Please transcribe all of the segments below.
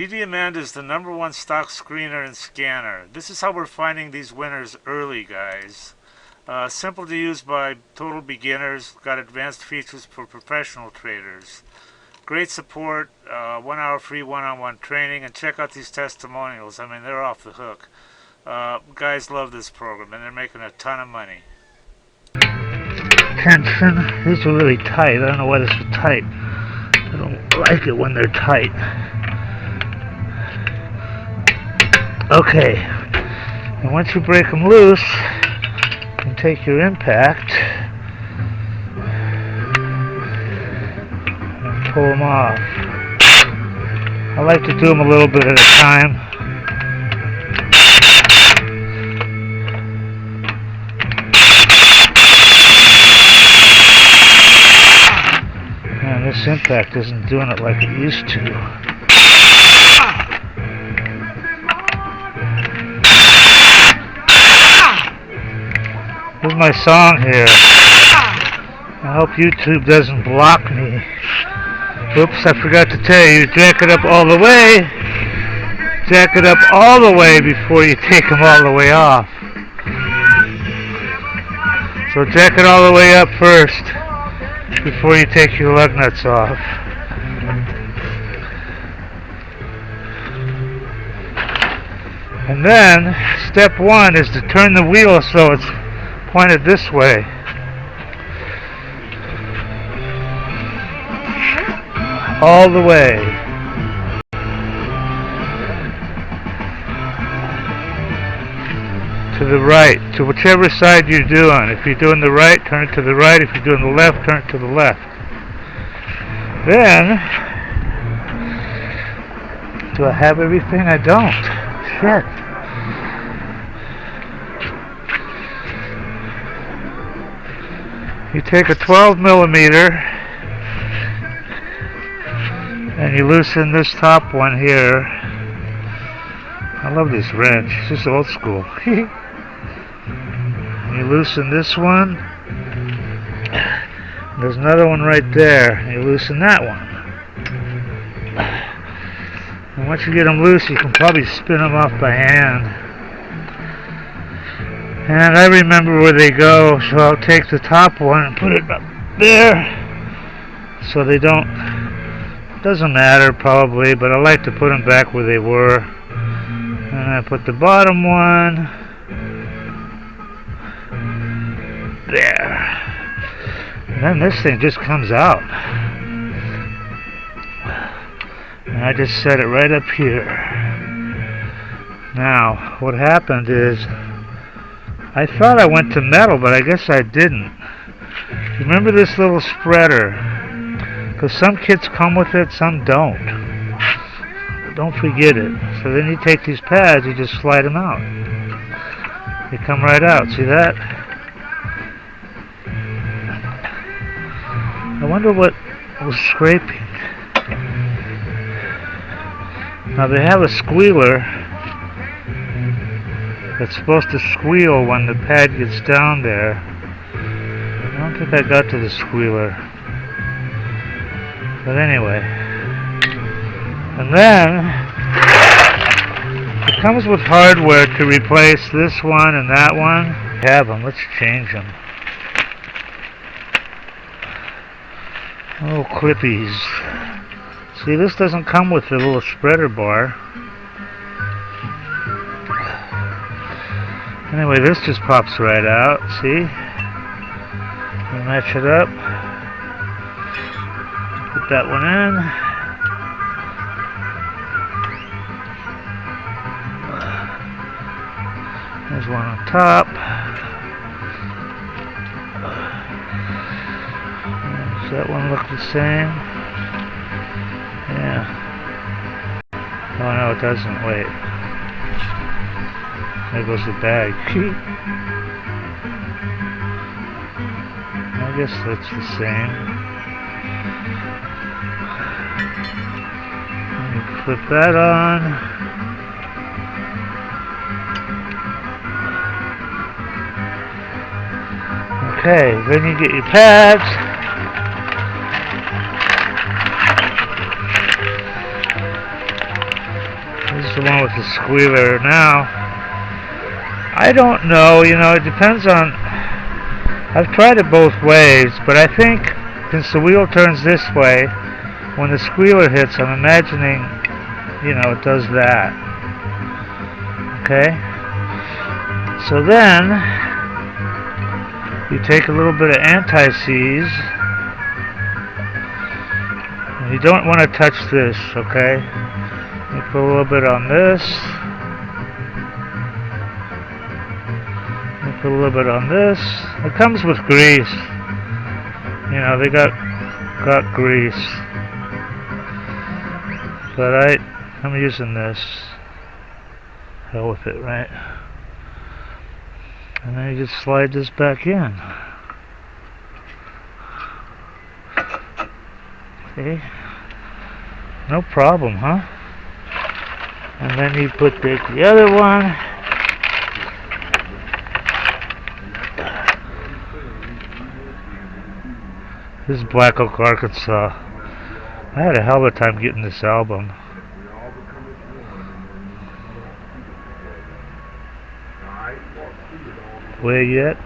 DDAmanda is the #1 stock screener and scanner. This is how we're finding these winners early, guys. Simple to use by total beginners. Got advanced features for professional traders. Great support, 1 hour free one-on-one training, and check out these testimonials. I mean, they're off the hook. Guys love this program, and they're making a ton of money. Tension. These are really tight. I don't know why they're so tight. I don't like it when they're tight. Okay. And once you break them loose, you can take your impact and pull them off. I like to do them a little bit at a time. This impact isn't doing it like it used to. This is my song here. I hope YouTube doesn't block me. Oops, I forgot to tell you, jack it up all the way. Jack it up all the way before you take them all the way off. So jack it all the way up first before you take your lug nuts off. And then step 1 is to turn the wheel so it's pointed this way. All the way. To the right, to whichever side you're doing. If you're doing the right, turn it to the right. If you're doing the left, turn it to the left. Then, do I have everything? I don't. Shit. You take a 12 millimeter and you loosen this top one here. I love this wrench. It's just old school. You loosen this one. There's another one right there. You loosen that one. And once you get them loose, you can probably spin them off by hand. And I remember where they go, so I'll take the top one and put it up there. So they don't, doesn't matter probably, but I like to put them back where they were. And I put the bottom one there. And then this thing just comes out. And I just set it right up here. Now, what happened is, I thought I went to metal, but I guess I didn't. Remember this little spreader? Because some kits come with it, some don't. Don't forget it. So then you take these pads, you just slide them out. They come right out. See that? I wonder what was scraping. Now they have a squealer that's supposed to squeal when the pad gets down there. I don't think I got to the squealer. But anyway. And then it comes with hardware to replace this one and that one. We have them. Let's change them. Oh, clippies. See, this doesn't come with the little spreader bar. Anyway, this just pops right out. See? We match it up. Put that one in. There's one on top. Does that one look the same? Yeah. Oh no, it doesn't. Wait. There goes the bag. I guess that's the same. Let me flip that on. Okay, then you get your pads. This is the one with the squealer. Now, I don't know, it depends on, I've tried it both ways, but I think since the wheel turns this way, when the squealer hits, I'm imagining, it does that. Okay? So then, you take a little bit of anti-seize, and you don't want to touch this, okay? You put a little bit on this, you put a little bit on this. It comes with grease. They got grease. But I'm using this. Hell with it, right? And then you just slide this back in. See? No problem, huh? And then you put the other one. This is Black Oak, Arkansas. I had a hell of a time getting this album. Where yet?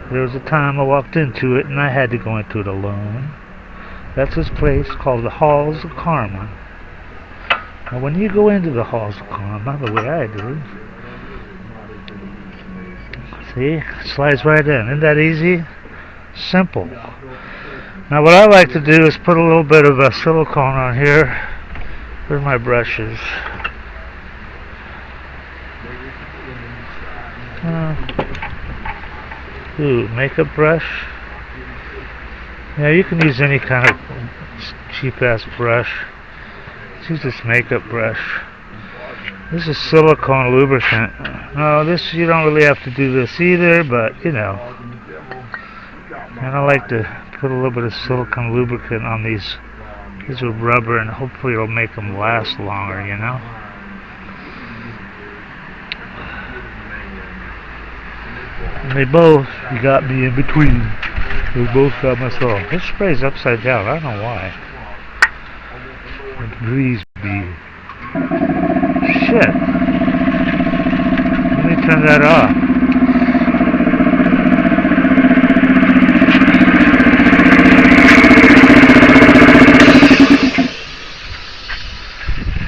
There was a time I walked into it and I had to go into it alone. That's this place called the Halls of Karma. Now when you go into the Halls of Karma, the way I do, see, it slides right in. Isn't that easy? Simple. Now what I like to do is put a little bit of a silicone on here. Where's my brushes? Makeup brush. Yeah, you can use any kind of cheap-ass brush. Let's use this makeup brush. This is silicone lubricant. No, this, you don't really have to do this either, but and I like to put a little bit of silicone lubricant on these. These are rubber, and hopefully it'll make them last longer, And they both, you got me in between. They both got myself. This spray's upside down. I don't know why. Breeze be. Shit. Let me turn that off.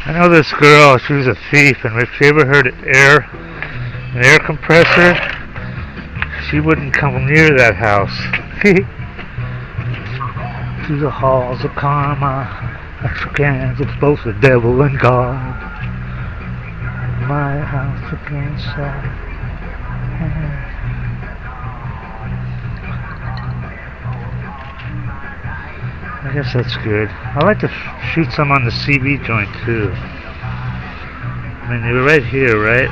I know this girl, she was a thief, and if she ever heard an air compressor, she wouldn't come near that house. To the halls of karma, I shook hands with both the devil and God. My house against that. I guess that's good. I like to shoot some on the CV joint too. I mean, you're right here, right?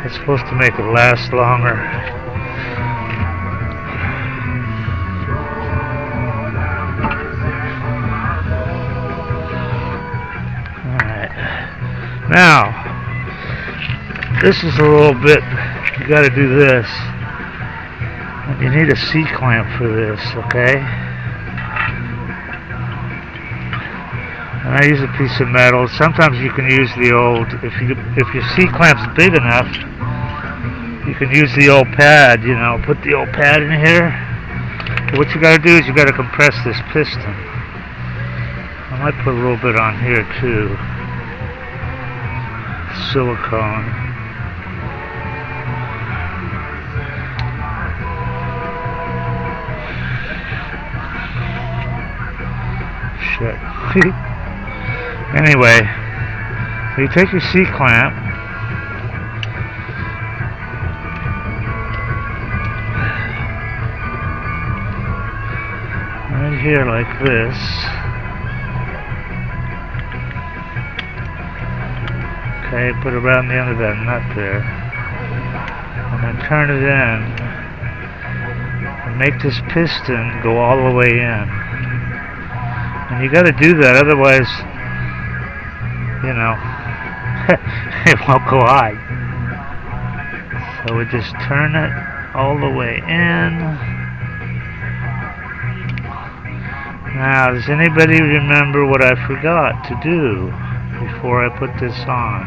It's supposed to make it last longer. Now, this is a little bit, you gotta do this. And you need a C-clamp for this, okay? And I use a piece of metal. Sometimes you can use the old, if your C-clamp's big enough, you can use the old pad, put the old pad in here. But what you gotta do is you gotta compress this piston. I might put a little bit on here too. Silicone. Shit. Anyway, so you take your C-clamp, right here like this. Okay, put it around the end of that nut there. And then turn it in. And make this piston go all the way in. And you gotta do that, otherwise, it won't go high. So we just turn it all the way in. Now, does anybody remember what I forgot to do before before I put this on.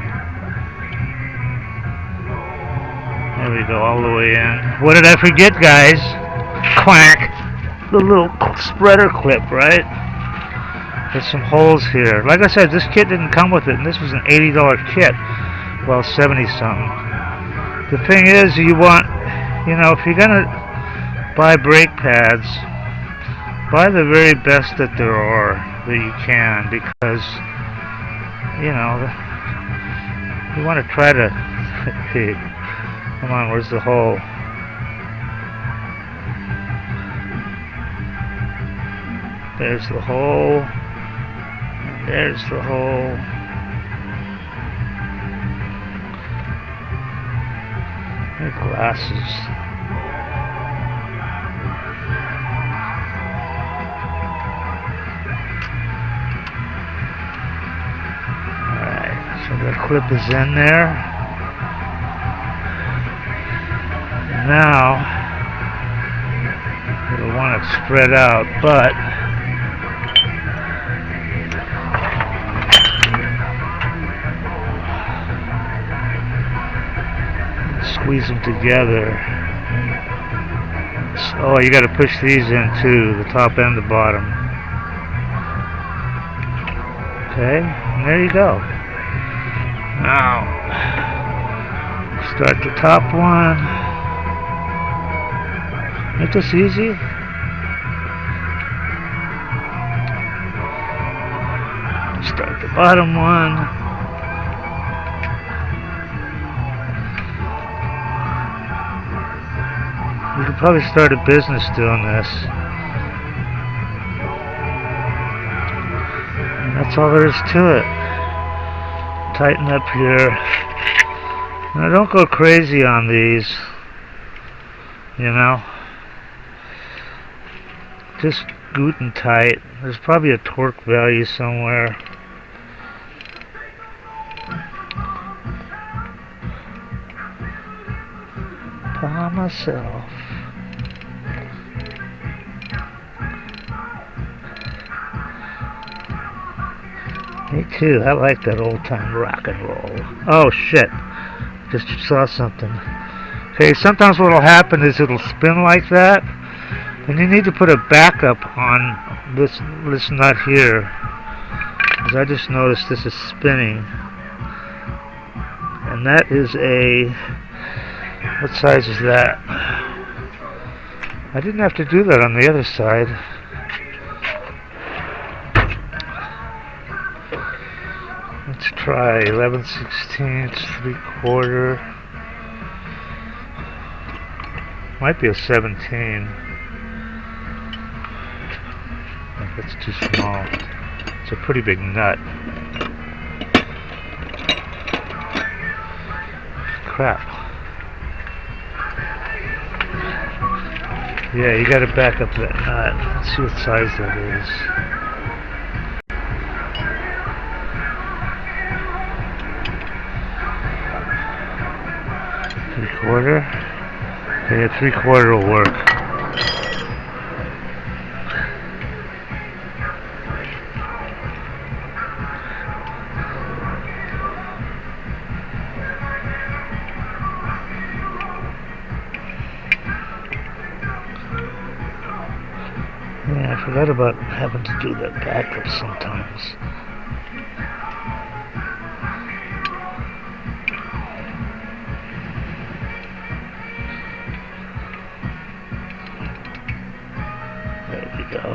There we go, all the way in. What did I forget, guys? Quack! The little spreader clip, right? There's some holes here. Like I said, this kit didn't come with it, and this was an $80 kit. Well, 70 something. The thing is, you want, you know, if you're gonna buy brake pads, buy the very best that there are that you can, because, you know, you want to try to. Come on, where's the hole? There's the hole. There's the hole. My glasses. Alright, so the clip is in there. Now, you'll want it spread out, but squeeze them together. Oh, you got to push these in too, the top and the bottom. Okay, and there you go. Now, start the top one. Isn't this easy? Start the bottom one. You could probably start a business doing this. And that's all there is to it. Tighten up here. Now don't go crazy on these. You know. Just good and tight. There's probably a torque value somewhere. By myself. Me too. I like that old time rock and roll. Oh shit. Just saw something. Okay, sometimes what'll happen is it'll spin like that. And you need to put a backup on this nut here, because I just noticed this is spinning, and that is a, what size is that? I didn't have to do that on the other side. Let's try 11/16, 3/4. Might be a 17. That's too small. It's a pretty big nut. Crap. Yeah, you gotta back up that nut. Let's see what size that is. Three-quarter? Okay, a 3/4 will work. Yeah, I forgot about having to do that backup sometimes. There we go.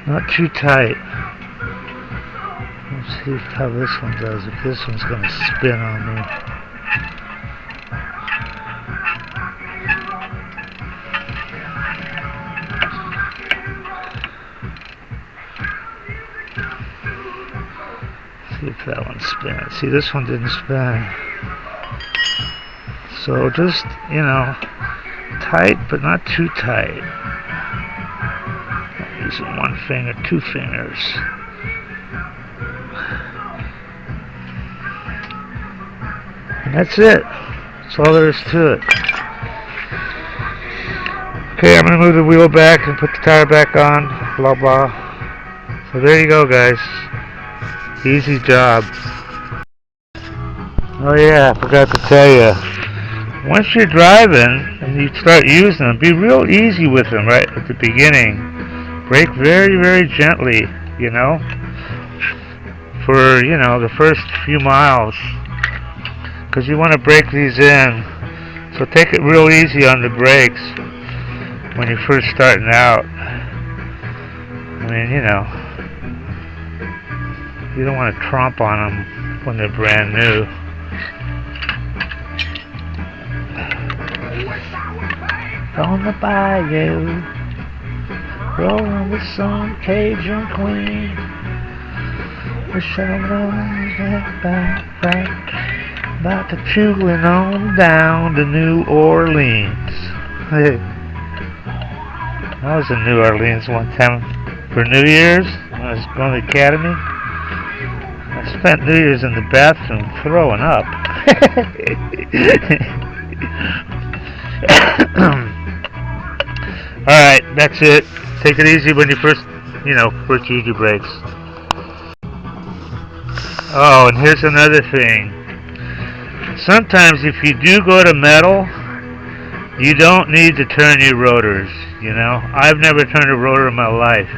Not too tight. Let's see how this one does, if this one's going to spin on me. See if that one spins. See, this one didn't spin. So just, you know, tight, but not too tight. I'm using one finger, two fingers. And that's it. That's all there is to it. Okay, I'm going to move the wheel back and put the tire back on. Blah, blah. So there you go, guys. Easy job. Oh yeah, I forgot to tell you. Once you're driving and you start using them, be real easy with them right at the beginning. Brake very, very gently, you know, for, the first few miles. Because you want to break these in. So take it real easy on the brakes when you're first starting out. I mean, you don't want to tromp on them when they're brand new. On the bayou, rolling with some Cajun queen. The showman's back, about to chewing on down to New Orleans. Hey, I was in New Orleans one time for New Year's when I was going to the academy. I spent New Year's in the bathroom throwing up. Alright, that's it. Take it easy when you first use your brakes. Oh, and here's another thing. Sometimes if you do go to metal, you don't need to turn your rotors, I've never turned a rotor in my life.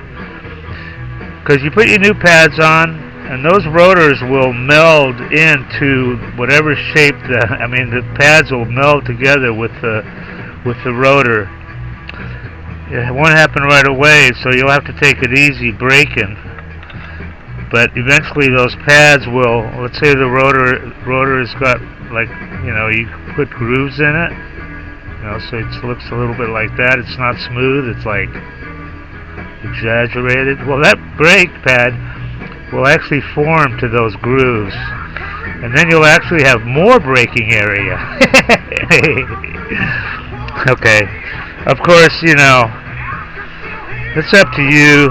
Because you put your new pads on, and those rotors will meld into whatever shape the pads will meld together with the rotor. It won't happen right away, so you'll have to take it easy braking. But eventually those pads will, let's say the rotor has got, you put grooves in it, so it looks a little bit like that. It's not smooth, it's like exaggerated. Well, that brake pad will actually form to those grooves, and then you'll actually have more braking area. Okay, of course, it's up to you.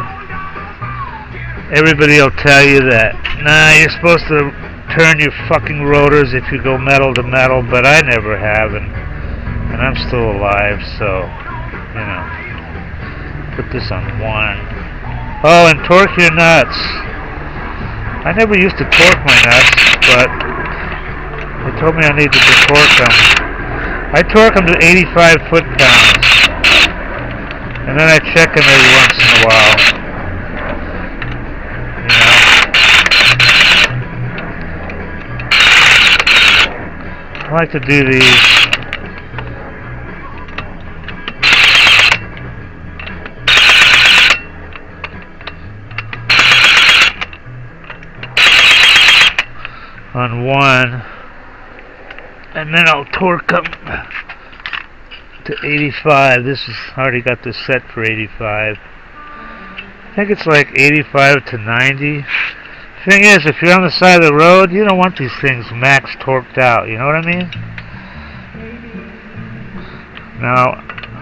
Everybody will tell you that, nah, you're supposed to turn your fucking rotors if you go metal to metal, but I never have, and I'm still alive, so, put this on 1. Oh, and torque your nuts. I never used to torque my nuts, but they told me I needed to torque them. I torque them to 85 foot-pounds, and then I check them every once in a while. I like to do these. On 1, and then I'll torque them to 85. This is already got this set for 85. I think it's like 85 to 90. Thing is, if you're on the side of the road, you don't want these things max torqued out, you know what I mean? Now,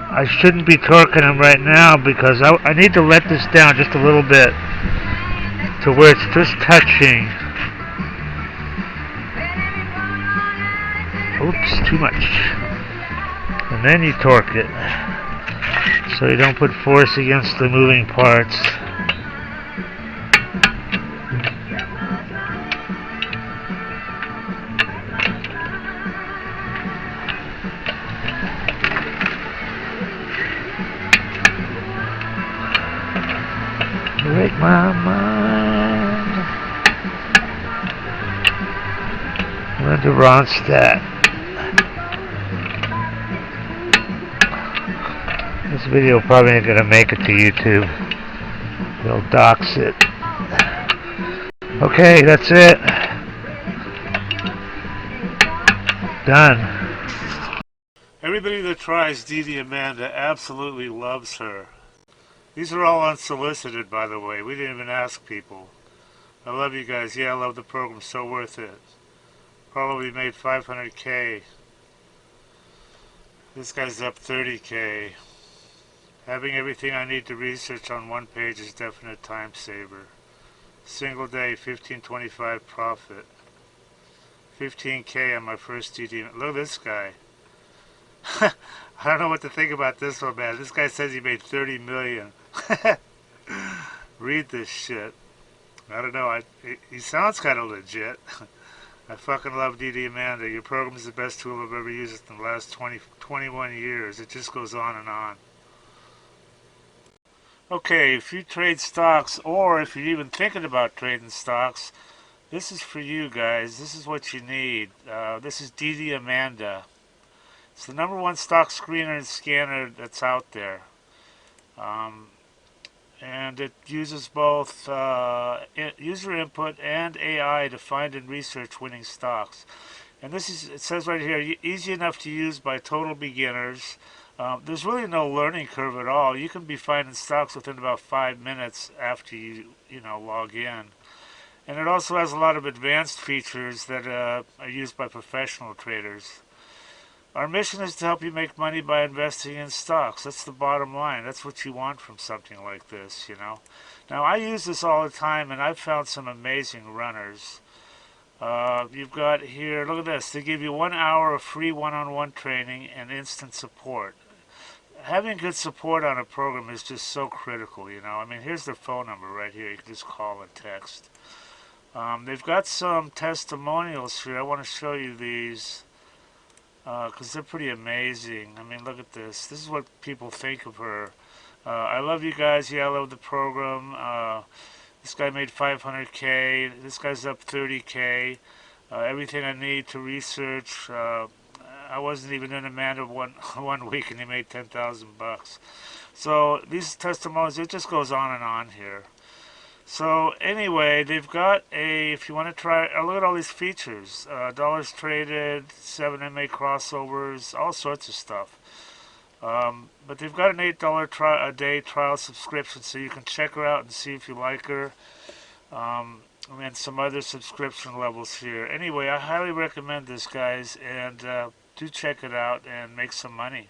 I shouldn't be torquing them right now because I need to let this down just a little bit to where it's just touching. Oops, too much. And then you torque it, so you don't put force against the moving parts. Break my mind. Linda Ronstadt. This video probably ain't gonna make it to YouTube. They'll dox it. Okay, that's it. Done. Everybody that tries DDAmanda absolutely loves her. These are all unsolicited, by the way. We didn't even ask people. I love you guys. Yeah, I love the program. So worth it. Probably made 500K. This guy's up 30K. Having everything I need to research on one page is definite time saver. Single day, 1525 profit. 15K on my first DD. Look at this guy. I don't know what to think about this one, man. This guy says he made 30 million. Read this shit. I don't know. He sounds kind of legit. I fucking love DDAmanda. Your program is the best tool I've ever used in the last 21 years. It just goes on and on. Okay, if you trade stocks, or if you're even thinking about trading stocks, this is for you guys. This is what you need. This is DDAmanda. It's the #1 stock screener and scanner that's out there. And it uses both user input and AI to find and research winning stocks. And this is, it says right here, easy enough to use by total beginners. There's really no learning curve at all. You can be finding stocks within about 5 minutes after you log in. And it also has a lot of advanced features that are used by professional traders. Our mission is to help you make money by investing in stocks. That's the bottom line. That's what you want from something like this, Now, I use this all the time, and I've found some amazing runners. You've got here, look at this. They give you 1 hour of free one-on-one training and instant support. Having good support on a program is just so critical, I mean, here's their phone number right here. You can just call and text. They've got some testimonials here. I want to show you these because they're pretty amazing. I mean, look at this. This is what people think of her. I love you guys. Yeah, I love the program. This guy made 500K. This guy's up 30K. Everything I need to research. I wasn't even in Amanda one week, and he made 10,000 bucks. So these testimonials, it just goes on and on here. So anyway, they've got if you want to try, look at all these features. Dollars traded, 7 MA crossovers, all sorts of stuff. But they've got an $8 a day trial subscription, so you can check her out and see if you like her. And some other subscription levels here. Anyway, I highly recommend this, guys, and do check it out and make some money.